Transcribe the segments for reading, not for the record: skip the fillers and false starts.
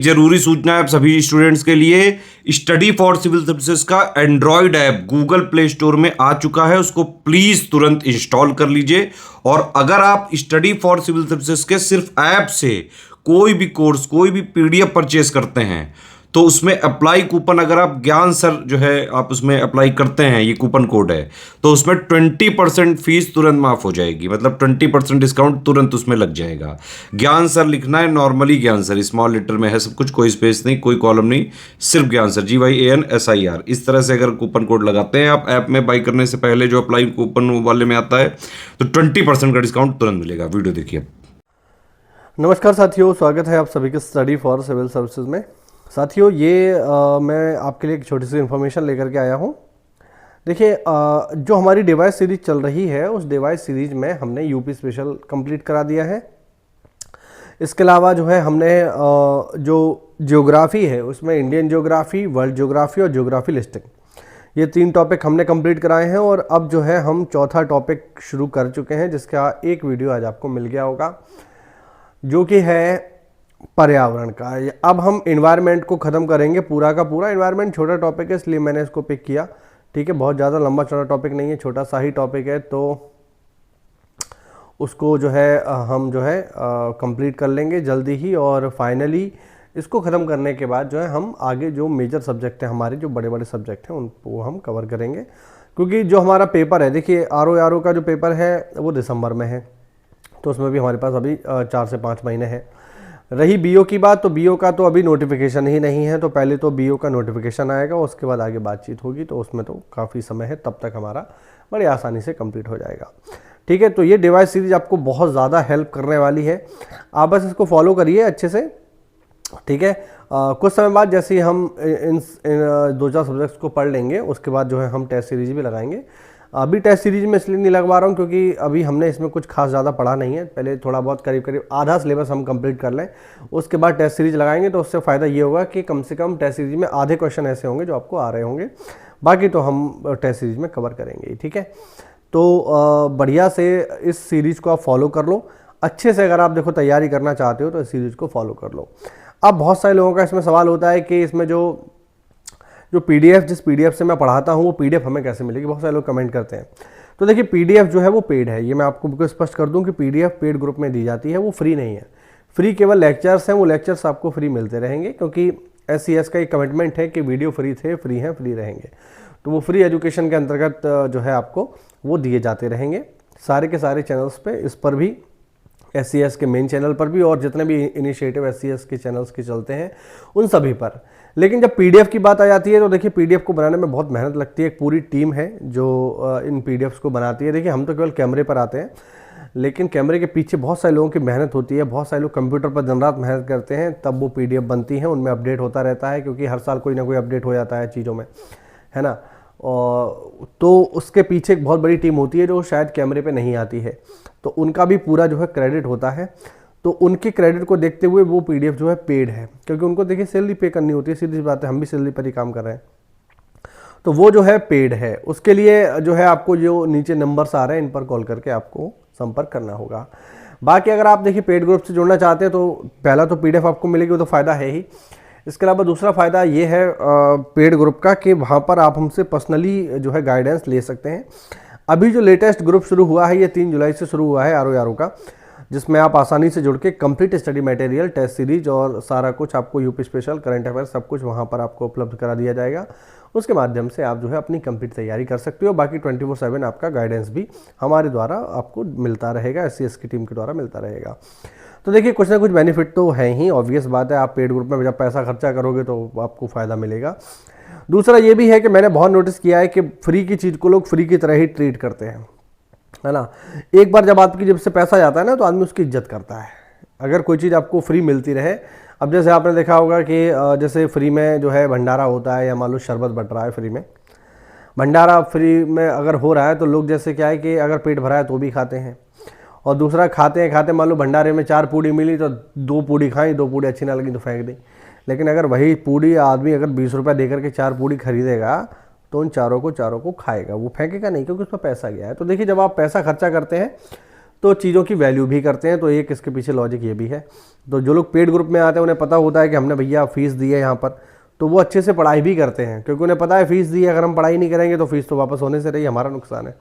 जरूरी सूचना है आप सभी स्टूडेंट्स के लिए। स्टडी फॉर सिविल सर्विसेज का Android app Google play store में आ चुका है, उसको प्लीज तुरंत इंस्टॉल कर लीजिए। और अगर आप स्टडी फॉर सिविल सर्विसेज के सिर्फ ऐप से कोई भी कोर्स, कोई भी पीडीएफ परचेस करते हैं तो उसमें अप्लाई कूपन, अगर आप ज्ञान सर जो है आप उसमें अप्लाई करते हैं, ये कूपन कोड है, तो उसमें 20% फीस तुरंत माफ हो जाएगी। मतलब 20% डिस्काउंट तुरंत उसमें लग जाएगा। ज्ञान सर लिखना है, नॉर्मली ज्ञान सर स्मॉल लेटर में है सब कुछ, कोई स्पेस नहीं, कोई कॉलम नहीं, सिर्फ ज्ञान सर, GYANSIR। इस तरह से अगर कूपन कोड लगाते हैं आप ऐप में बाई करने से पहले, जो अप्लाई कूपन वाले में आता है, तो 20% का डिस्काउंट तुरंत मिलेगा। वीडियो देखिए। नमस्कार साथियों, स्वागत है आप सभी के स्टडी फॉर सिविल सर्विसेज में। साथियों ये मैं आपके लिए एक छोटी सी इन्फॉर्मेशन लेकर के आया हूँ। देखिए जो हमारी डिवाइस सीरीज चल रही है, उस डिवाइस सीरीज में हमने यूपी स्पेशल कंप्लीट करा दिया है। इसके अलावा जो है हमने जो ज्योग्राफी है उसमें इंडियन ज्योग्राफी, वर्ल्ड ज्योग्राफी और ज्योग्राफी लिस्टिंग, ये 3 टॉपिक हमने कंप्लीट कराए हैं। और अब जो है हम चौथा टॉपिक शुरू कर चुके हैं, जिसका एक वीडियो आज आपको मिल गया होगा, जो कि है पर्यावरण का। अब हम इन्वायरमेंट को ख़त्म करेंगे, पूरा का पूरा। इन्वायरमेंट छोटा टॉपिक है इसलिए मैंने इसको पिक किया, ठीक है। बहुत ज़्यादा लंबा चौड़ा टॉपिक नहीं है, छोटा सा ही टॉपिक है, तो उसको जो है हम जो है कंप्लीट कर लेंगे जल्दी ही। और फाइनली इसको ख़त्म करने के बाद जो है हम आगे जो मेजर सब्जेक्ट हैं हमारे, जो बड़े बड़े सब्जेक्ट हैं, उनको हम कवर करेंगे। क्योंकि जो हमारा पेपर है, देखिए आर का जो पेपर है वो दिसंबर में है, तो उसमें भी हमारे पास अभी 4 से 5 महीने हैं। रही बीओ की बात, तो बीओ का तो अभी नोटिफिकेशन ही नहीं है, तो पहले तो बीओ का नोटिफिकेशन आएगा, उसके बाद आगे बातचीत होगी, तो उसमें तो काफ़ी समय है, तब तक हमारा बड़ी आसानी से कंप्लीट हो जाएगा, ठीक है। तो ये डिवाइस सीरीज आपको बहुत ज़्यादा हेल्प करने वाली है, आप बस इसको फॉलो करिए अच्छे से, ठीक है। कुछ समय बाद जैसे ही हम इन 2-4 सब्जेक्ट्स को पढ़ लेंगे, उसके बाद जो है हम टेस्ट सीरीज भी लगाएंगे। अभी टेस्ट सीरीज में इसलिए नहीं लगवा रहा हूँ क्योंकि अभी हमने इसमें कुछ खास ज़्यादा पढ़ा नहीं है। पहले थोड़ा बहुत करीब आधा सिलेबस हम कंप्लीट कर लें, उसके बाद टेस्ट सीरीज लगाएंगे, तो उससे फ़ायदा ये होगा कि कम से कम टेस्ट सीरीज में आधे क्वेश्चन ऐसे होंगे जो आपको आ रहे होंगे, बाकी तो हम टेस्ट सीरीज में कवर करेंगे, ठीक है। तो बढ़िया से इस सीरीज़ को आप फॉलो कर लो अच्छे से। अगर आप देखो तैयारी करना चाहते हो तो इस सीरीज़ को फॉलो कर लो। अब बहुत सारे लोगों का इसमें सवाल होता है कि इसमें जो पीडीएफ, जिस पीडीएफ से मैं पढ़ाता हूँ, वो पीडीएफ हमें कैसे मिलेगी। बहुत सारे लोग कमेंट करते हैं। तो देखिए पीडीएफ जो है वो पेड है, ये मैं आपको बिल्कुल स्पष्ट कर दूं कि पीडीएफ पेड ग्रुप में दी जाती है, वो फ्री नहीं है। फ्री केवल लेक्चर्स हैं, वो लेक्चर्स आपको फ्री मिलते रहेंगे, क्योंकि SCS का एक कमिटमेंट है कि वीडियो फ्री थे, फ्री हैं, फ्री रहेंगे। तो वो फ्री एजुकेशन के अंतर्गत जो है आपको वो दिए जाते रहेंगे सारे के सारे चैनल्स पे, इस पर भी, SCS के मेन चैनल पर भी, और जितने भी इनिशिएटिव SCS के चैनल्स के चलते हैं उन सभी पर। लेकिन जब पीडीएफ की बात आ जाती है तो देखिए पीडीएफ को बनाने में बहुत मेहनत लगती है। एक पूरी टीम है जो इन पीडीएफ्स को बनाती है। देखिए हम तो केवल कैमरे पर आते हैं, लेकिन कैमरे के पीछे बहुत सारे लोगों की मेहनत होती है। बहुत सारे लोग कंप्यूटर पर दिन रात मेहनत करते हैं, तब वो पीडीएफ बनती हैं। उनमें अपडेट होता रहता है, क्योंकि हर साल कोई ना कोई अपडेट हो जाता है चीज़ों में, है ना। और तो उसके पीछे एक बहुत बड़ी टीम होती है जो शायद कैमरे पे नहीं आती है, तो उनका भी पूरा जो है क्रेडिट होता है। तो उनके क्रेडिट को देखते हुए वो पीडीएफ जो है पेड है, क्योंकि उनको देखिए सैलरी पे करनी होती है, सीधी बात है, हम भी सैलरी पर ही काम कर रहे हैं, तो वो जो है पेड है। उसके लिए जो है आपको जो नीचे नंबर्स आ रहे हैं, इन पर कॉल करके आपको संपर्क करना होगा। बाकी अगर आप देखिए पेड ग्रुप से जुड़ना चाहते हैं तो पहला तो पीडीएफ आपको मिलेगी, वो तो फ़ायदा है ही। इसके अलावा दूसरा फ़ायदा ये है पेड ग्रुप का कि वहाँ पर आप हमसे पर्सनली जो है गाइडेंस ले सकते हैं। अभी जो लेटेस्ट ग्रुप शुरू हुआ है, ये 3 जुलाई से शुरू हुआ है आर का, जिसमें आप आसानी से जुड़ के complete study material, test series और सारा कुछ आपको यूपी स्पेशल, करंट अफेयर सब कुछ वहाँ पर आपको उपलब्ध करा दिया जाएगा। उसके माध्यम से आप जो है अपनी कंप्लीट तैयारी कर सकते हो। बाकी 24/7 आपका गाइडेंस भी हमारे द्वारा आपको मिलता रहेगा, SCS की टीम के द्वारा मिलता रहेगा। तो देखिए कुछ ना कुछ बेनिफिट तो है ही, ऑब्वियस बात है। आप पेड ग्रुप में जब पैसा खर्चा करोगे तो आपको फ़ायदा मिलेगा। दूसरा ये भी है कि मैंने बहुत नोटिस किया है कि फ्री की चीज़ को लोग फ्री की तरह ही ट्रीट करते हैं, है ना। एक बार जब आपकी जेब से पैसा जाता है ना, तो आदमी उसकी इज्जत करता है। अगर कोई चीज़ आपको फ्री मिलती रहे, अब जैसे आपने देखा होगा कि जैसे फ्री में जो है भंडारा होता है, या मान लो शरबत बट रहा है फ्री में, भंडारा फ्री में अगर हो रहा है तो लोग जैसे क्या है कि अगर पेट भरा है तो भी खाते हैं, और दूसरा खाते मान लो भंडारे में 4 पूड़ी मिली तो 2 पूड़ी खाई, 2 पूड़ी अच्छी ना लगी तो फेंक दी। लेकिन अगर वही पूड़ी आदमी अगर 20 रुपये दे करके 4 पूड़ी खरीदेगा, तो उन चारों को खाएगा, वो फेंकेगा नहीं, क्योंकि उस पर पैसा गया है। तो देखिए जब आप पैसा खर्चा करते हैं तो चीज़ों की वैल्यू भी करते हैं। तो एक इसके पीछे लॉजिक ये भी है। तो जो लोग पेड ग्रुप में आते हैं उन्हें पता होता है कि हमने भैया फीस दी है यहाँ पर, तो वो अच्छे से पढ़ाई भी करते हैं, क्योंकि उन्हें पता है फीस दी है, अगर हम पढ़ाई नहीं करेंगे तो फीस तो वापस होने से रही, हमारा नुकसान है।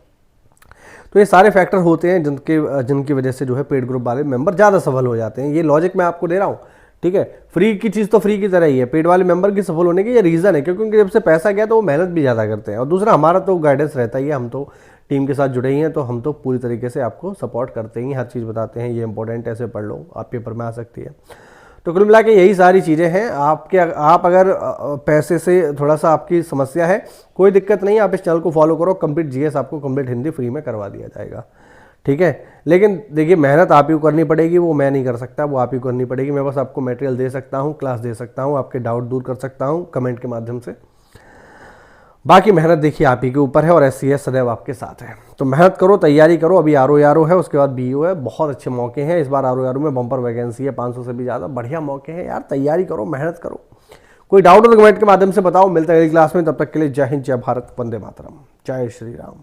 तो ये सारे फैक्टर होते हैं जिनकी वजह से जो है पेड ग्रुप वाले मेंबर ज़्यादा सफल हो जाते हैं। ये लॉजिक मैं आपको दे रहा हूँ, ठीक है। फ्री की चीज़ तो फ्री की तरह ही है, पेड वाले मेंबर की सफल होने की ये रीज़न है, क्योंकि उनकी जब से पैसा गया तो वो मेहनत भी ज़्यादा करते हैं। और दूसरा हमारा तो गाइडेंस रहता ही है, हम तो टीम के साथ जुड़े ही हैं, तो हम तो पूरी तरीके से आपको सपोर्ट करते ही, हर चीज़ बताते हैं, ये इंपॉर्टेंट ऐसे पढ़ लो, आप पेपर में आ सकती है। तो कुल मिला के यही सारी चीज़ें हैं। आप अगर पैसे से थोड़ा सा आपकी समस्या है, कोई दिक्कत नहीं, आप इस चैनल को फॉलो करो, कंप्लीट जीएस आपको कंप्लीट हिंदी फ्री में करवा दिया जाएगा, ठीक है। लेकिन देखिए मेहनत आप ही को करनी पड़ेगी, वो मैं नहीं कर सकता, वो आप ही को करनी पड़ेगी। मैं बस आपको मटेरियल दे सकता हूँ, क्लास दे सकता हूँ, आपके डाउट दूर कर सकता हूँ कमेंट के माध्यम से। बाकी मेहनत देखिए आप ही के ऊपर है, और SCS सदैव आपके साथ है। तो मेहनत करो, तैयारी करो। अभी RO है, उसके बाद BO है, बहुत अच्छे मौके हैं। इस बार RO में बम्पर वैकेंसी है, 500 से भी ज़्यादा, बढ़िया मौके हैं यार। तैयारी करो, मेहनत करो। कोई डाउट हो तो कमेंट के माध्यम से बताओ। मिलता है अगली क्लास में, तब तक के लिए जय हिंद, जय भारत, वंदे मातरम, जय श्री राम।